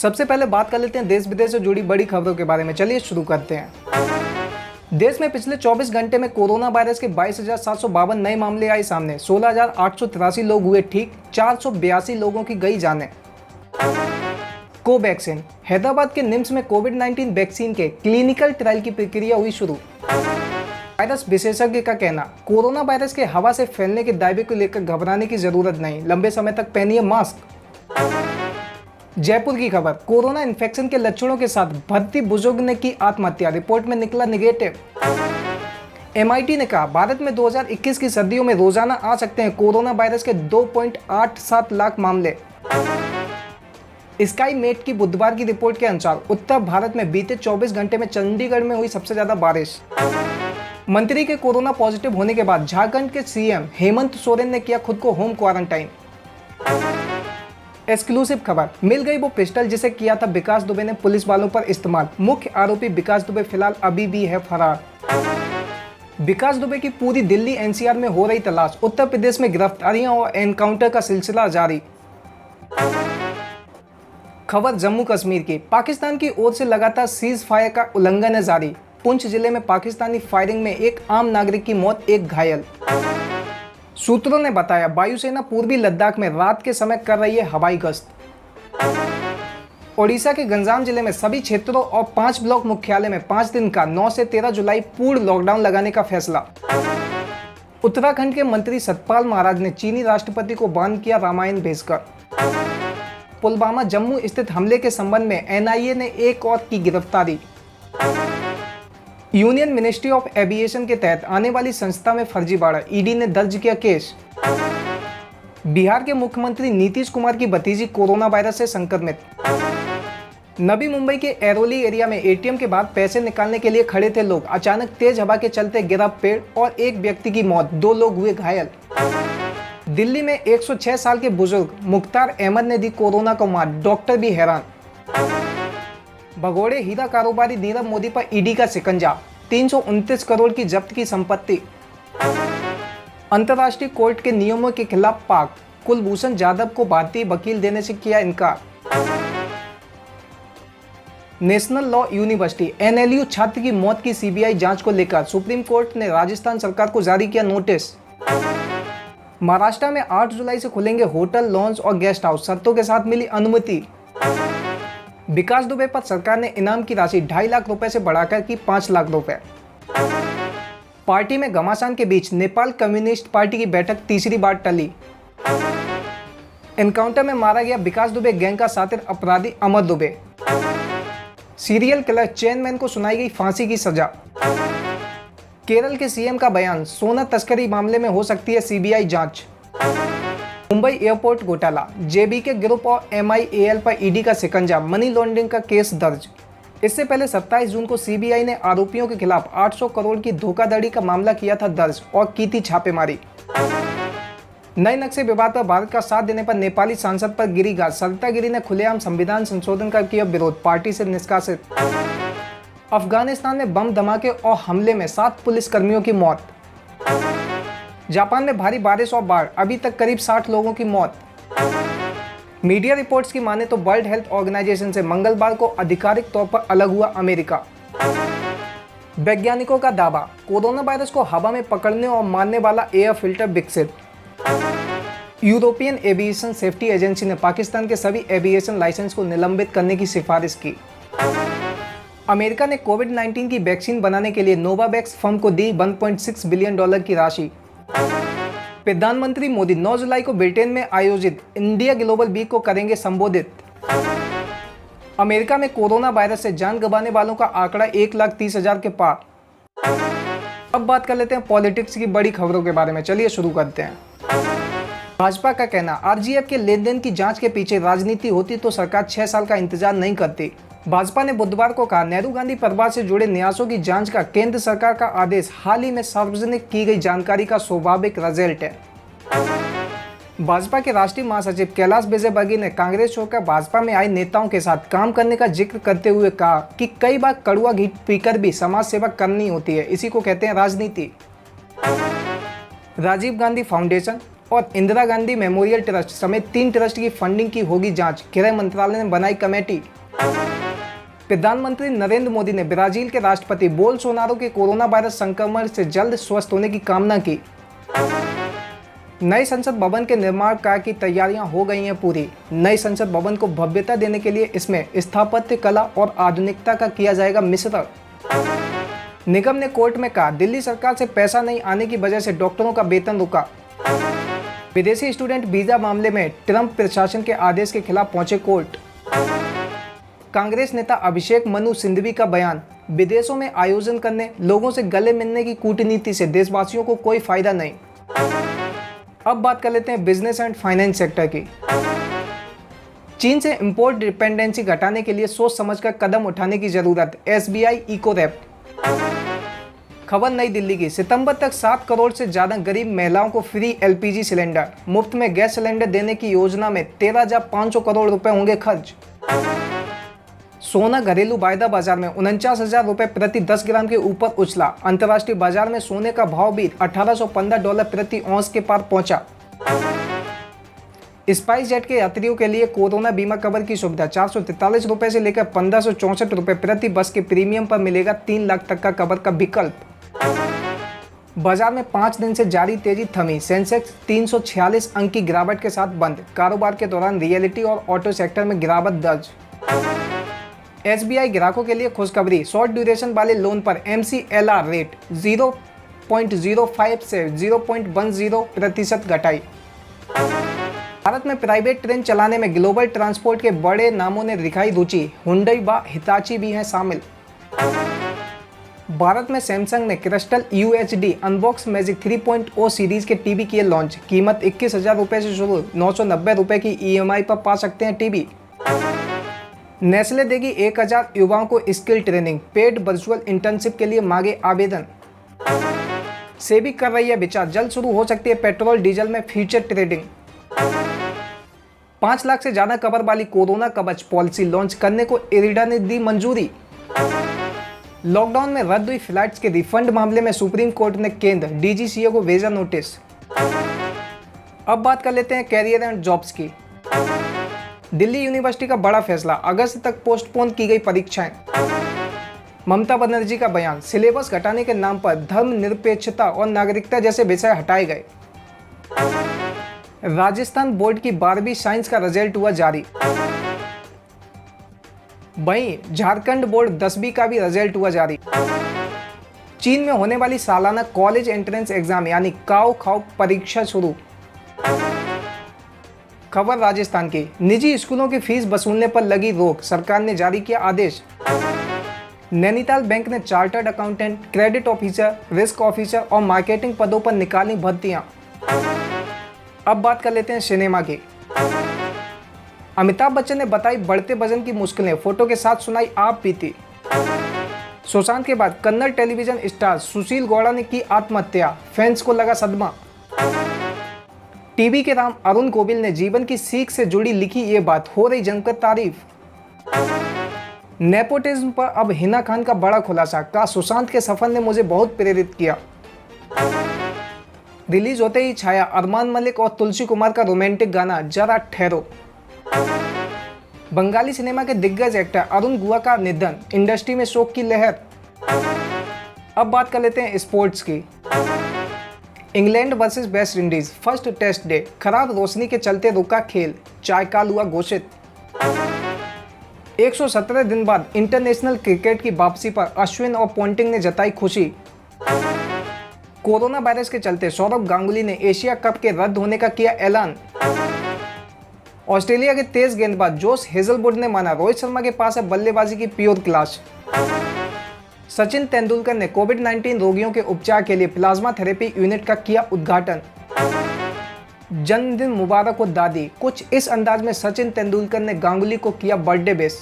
सबसे पहले बात कर लेते हैं देश विदेश से जुड़ी बड़ी खबरों के बारे में। चलिए शुरू करते हैं। देश में पिछले 24 घंटे में कोरोना वायरस के 22,752 नए मामले आए सामने। 16,883 लोग हुए ठीक, 482 लोगों की गई जानें। कोवैक्सीन, हैदराबाद के निम्स में कोविड-19 वैक्सीन के क्लिनिकल ट्रायल की प्रक्रिया हुई शुरू। वायरस विशेषज्ञ का कहना, कोरोना वायरस के हवा से फैलने के दावे को लेकर घबराने की जरूरत नहीं, लंबे समय तक पहनिए मास्क। जयपुर की खबर, कोरोना इन्फेक्शन के लक्षणों के साथ भर्ती बुजुर्ग ने की आत्महत्या, रिपोर्ट में निकला निगेटिव। MIT ने कहा, भारत में 2021 की सर्दियों में रोजाना आ सकते हैं कोरोना वायरस के 2.87 लाख मामले। स्काई मेट की बुधवार की रिपोर्ट के अनुसार उत्तर भारत में बीते 24 घंटे में चंडीगढ़ में हुई सबसे ज्यादा बारिश। मंत्री के कोरोना पॉजिटिव होने के बाद झारखंड के CM हेमंत सोरेन ने किया खुद को होम क्वारंटाइन। एक्सक्लूसिव खबर, मिल गई वो पिस्टल जिसे किया था विकास दुबे ने पुलिस वालों पर इस्तेमाल। मुख्य आरोपी विकास दुबे फिलहाल अभी भी है फरार। विकास दुबे की पूरी दिल्ली NCR में हो रही तलाश। उत्तर प्रदेश में गिरफ्तारियां और एनकाउंटर का सिलसिला जारी। खबर जम्मू कश्मीर की, पाकिस्तान की ओर से लगातार सीज फायर का उल्लंघन है जारी। पुंछ जिले में पाकिस्तानी फायरिंग में एक आम नागरिक की मौत, एक घायल। सूत्रों ने बताया, वायुसेना पूर्वी लद्दाख में रात के समय कर रही है हवाई गश्त। ओडिशा के गंजाम जिले में सभी क्षेत्रों और 5 ब्लॉक मुख्यालय में 5 दिन का 9 से 13 जुलाई पूर्ण लॉकडाउन लगाने का फैसला। उत्तराखंड के मंत्री सतपाल महाराज ने चीनी राष्ट्रपति को बांध किया रामायण भेजकर। पुलवामा जम्मू स्थित हमले के संबंध में NIA ने एक और की गिरफ्तारी। यूनियन मिनिस्ट्री ऑफ एविएशन के तहत आने वाली संस्था में फर्जीवाड़ा, ED ने दर्ज किया केस। बिहार के मुख्यमंत्री नीतीश कुमार की भतीजी कोरोना वायरस से संक्रमित। नवी मुंबई के एरोली एरिया में ATM के बाद पैसे निकालने के लिए खड़े थे लोग, अचानक तेज हवा के चलते गिरा पेड़ और एक व्यक्ति की मौत, 2 लोग हुए घायल। दिल्ली में 106 साल के बुजुर्ग मुख्तार अहमद ने दी कोरोना को मात, डॉक्टर भी हैरान। भगोड़े हीरा कारोबारी नीरव मोदी पर ED का शिकंजा, 329 करोड़ की जब्त की संपत्ति। अंतर्राष्ट्रीय कोर्ट के नियमों के खिलाफ पाक, कुलभूषण जाधव को भारतीय वकील देने से किया इनकार। नेशनल लॉ यूनिवर्सिटी NLU छात्र की मौत की CBI जांच को लेकर सुप्रीम कोर्ट ने राजस्थान सरकार को जारी किया नोटिस। महाराष्ट्र में 8 जुलाई से खुलेंगे होटल, लॉन्ज और गेस्ट हाउस, शर्तों के साथ मिली अनुमति। विकास दुबे पर सरकार ने इनाम की राशि 2.5 लाख रुपए से बढ़ाकर की 5 लाख रुपए। पार्टी में घमासान के बीच नेपाल कम्युनिस्ट पार्टी की बैठक तीसरी बार टली। एनकाउंटर में मारा गया विकास दुबे गैंग का शातिर अपराधी अमर दुबे। सीरियल किलर चेनमैन को सुनाई गई फांसी की सजा। केरल के CM का बयान, सोना तस्करी मामले में हो सकती है CBI जांच। मुंबई एयरपोर्ट घोटाला, JBK ग्रुप और MIAL पर ED का शिकंजा, मनी लॉन्ड्रिंग का केस दर्ज। इससे पहले 27 जून को CBI ने आरोपियों के खिलाफ 800 करोड़ की धोखाधड़ी का मामला किया था दर्ज और की थी छापेमारी। नए नक्शे विवाद पर भारत का साथ देने पर नेपाली सांसद पर गिरी गाज, सरिता गिरी ने खुलेआम संविधान संशोधन का किया विरोध, पार्टी से निष्कासित। अफगानिस्तान में बम धमाके और हमले में 7 पुलिसकर्मियों की मौत। जापान में भारी बारिश और बाढ़, अभी तक करीब 60 लोगों की मौत। मीडिया रिपोर्ट्स की माने तो वर्ल्ड हेल्थ ऑर्गेनाइजेशन से मंगलवार को आधिकारिक तौर पर अलग हुआ अमेरिका। वैज्ञानिकों का दावा, कोरोना वायरस को हवा में पकड़ने और मारने वाला एयर फिल्टर विकसित। यूरोपियन एविएशन सेफ्टी एजेंसी ने पाकिस्तान के सभी एविएशन लाइसेंस को निलंबित करने की सिफारिश की। अमेरिका ने कोविड-19 की वैक्सीन बनाने के लिए नोवावैक्स फर्म को दी $1.6 बिलियन की राशि। प्रधानमंत्री मोदी 9 जुलाई को ब्रिटेन में आयोजित इंडिया ग्लोबल वीक को करेंगे संबोधित। अमेरिका में कोरोना वायरस से जान गंवाने वालों का आंकड़ा 1,30,000 के पार। अब बात कर लेते हैं पॉलिटिक्स की बड़ी खबरों के बारे में। चलिए शुरू करते हैं। भाजपा का कहना, RGF के लेन देन की जांच के पीछे राजनीति होती तो सरकार 6 साल का इंतजार नहीं करती। भाजपा ने बुधवार को कहा, नेहरू गांधी परिवार से जुड़े न्यासों की जांच का केंद्र सरकार का आदेश हाल ही में सार्वजनिक की गई जानकारी का स्वाभाविक रिजल्ट है। भाजपा के राष्ट्रीय महासचिव कैलाश विजयवर्गीय ने कांग्रेस छोड़कर भाजपा में आए नेताओं के साथ काम करने का जिक्र करते हुए कहा कि कई बार कड़वा घी पीकर भी समाज सेवा करनी होती है, इसी को कहते हैं राजनीति। राजीव गांधी फाउंडेशन, और इंदिरा गांधी मेमोरियल ट्रस्ट समेत 3 ट्रस्ट की फंडिंग की होगी जांच, गृह मंत्रालय ने बनाई कमेटी। प्रधानमंत्री नरेंद्र मोदी ने ब्राजील के राष्ट्रपति बोल्सोनारो के कोरोना वायरस संक्रमण से जल्द स्वस्थ होने की कामना की। नए संसद भवन के निर्माण कार्य की तैयारियां हो गई हैं पूरी। नए संसद भवन को भव्यता देने के लिए इसमें स्थापत्य कला और आधुनिकता का किया जाएगा मिश्रण। निगम ने कोर्ट में कहा, दिल्ली सरकार से पैसा नहीं आने की वजह से डॉक्टरों का वेतन रुका। विदेशी स्टूडेंट वीजा मामले में ट्रंप प्रशासन के आदेश के खिलाफ पहुंचे कोर्ट। कांग्रेस नेता अभिषेक मनु सिंघवी का बयान, विदेशों में आयोजन करने, लोगों से गले मिलने की कूटनीति से देशवासियों को कोई फायदा नहीं। अब बात कर लेते हैं बिजनेस एंड फाइनेंस सेक्टर की। चीन से इंपोर्ट डिपेंडेंसी घटाने के लिए सोच समझकर कदम उठाने की जरूरत, SBI इको रैप। खबर नई दिल्ली की, सितंबर तक 7 करोड़ से ज्यादा गरीब महिलाओं को फ्री LPG सिलेंडर, मुफ्त में गैस सिलेंडर देने की योजना में 13,500 करोड़ रुपए होंगे खर्च। सोना घरेलू वायदा बाजार में 49,000 रुपए प्रति 10 ग्राम के ऊपर उछला। अंतर्राष्ट्रीय बाजार में सोने का भाव भी $1,815 प्रति औंस के पार पहुंचा। स्पाइस जेट के यात्रियों के लिए कोरोना बीमा कवर की सुविधा, 443 रुपए से लेकर 1,564 रुपए प्रति बस के प्रीमियम पर मिलेगा 3 लाख तक का कवर का विकल्प। बाजार में 5 दिन से जारी तेजी थमी, सेंसेक्स 346 अंक की गिरावट के साथ बंद। कारोबार के दौरान रियलिटी और ऑटो सेक्टर में गिरावट दर्ज। SBI ग्राहकों के लिए खुशखबरी, शॉर्ट ड्यूरेशन वाले लोन पर MCLR रेट 0.05 से 0.10% घटाई। भारत में प्राइवेट ट्रेन चलाने में ग्लोबल ट्रांसपोर्ट के बड़े नामों ने दिखाई रुचि, हुंडई व हिताची भी हैं शामिल। भारत में सैमसंग ने crystal UHD unbox magic 3.0 series के टीवी किए लॉन्च। कीमत 21,000 रुपए से शुरू, 990 रुपए की EMI पर पा सकते हैं टीवी। नेस्ले देगी 1,000 युवाओं को skill training, paid virtual internship के लिए मांगे आवेदन। सेबी कर रही है विचार, जल्द शुरू हो सकती है पेट्रोल डीजल में फ्यूचर ट्रेडिंग। 5 लाख से ज्यादा कवर वाली कोरोना कवच पॉलिसी लॉन्च करने को इरिडा ने दी मंजूरी। लॉकडाउन में रद्द हुई फ्लाइट्स के रिफंड मामले में सुप्रीम कोर्ट ने केंद्र DGCA को भेजा नोटिस। अब बात कर लेते हैं कैरियर एंड जॉब्स की। दिल्ली यूनिवर्सिटी का बड़ा फैसला, अगस्त तक पोस्टपोन की गई परीक्षाएं। ममता बनर्जी का बयान, सिलेबस घटाने के नाम पर धर्मनिरपेक्षता और नागरिकता जैसे विषय हटाए गए। राजस्थान बोर्ड की 12वीं साइंस का रिजल्ट हुआ जारी। वहीं झारखंड बोर्ड 10वीं का भी रिजल्ट हुआ जारी। चीन में होने वाली सालाना कॉलेज एंट्रेंस एग्जाम यानी काओ खाओ परीक्षा शुरू। खबर राजस्थान की, निजी स्कूलों की फीस वसूलने पर लगी रोक, सरकार ने जारी किया आदेश। नैनीताल बैंक ने chartered accountant, credit officer, risk officer और मार्केटिंग पदों पर निकाली भर्तियां। अब बात कर लेते हैं सिनेमा की। अमिताभ बच्चन ने बताई बढ़ते वजन की मुश्किलें, फोटो के साथ सुनाई आप बीती। सुशांत के बाद कन्नड़ टेलीविजन स्टार सुशील गौड़ा ने की आत्महत्या, फैंस को लगा सदमा। टीवी के राम अरुण गोविल ने जीवन की सीख से जुड़ी लिखी ये बात, हो रही जमकर तारीफ। नेपोटिज्म पर अब हिना खान का बड़ा खुलासा, कहा सुशांत के सफर ने मुझे बहुत प्रेरित किया। रिलीज होते ही छाया अरमान मलिक और तुलसी कुमार का रोमांटिक गाना जरा ठहरो। बंगाली सिनेमा के दिग्गज एक्टर अरुण गुहा का निधन, इंडस्ट्री में शोक की लहर। अब बात कर लेते हैं स्पोर्ट्स की। England versus West Indies first test day, खराब रोशनी के चलते रुका खेल, चायकाल हुआ घोषित। 117 दिन बाद इंटरनेशनल क्रिकेट की वापसी पर अश्विन और पोंटिंग ने जताई खुशी। कोरोना वायरस के चलते सौरव गांगुली ने एशिया कप के रद्द होने का किया ऐलान। ऑस्ट्रेलिया के तेज गेंदबाज जोश हेजलवुड ने माना रोहित शर्मा के पास है बल्लेबाजी की प्योर क्लास। सचिन तेंदुलकर ने कोविड-19 रोगियों के उपचार के लिए प्लाज्मा थेरेपी यूनिट का किया उद्घाटन। जन्मदिन मुबारक हो दादी, कुछ इस अंदाज में सचिन तेंदुलकर ने गांगुली को किया बर्थडे विश।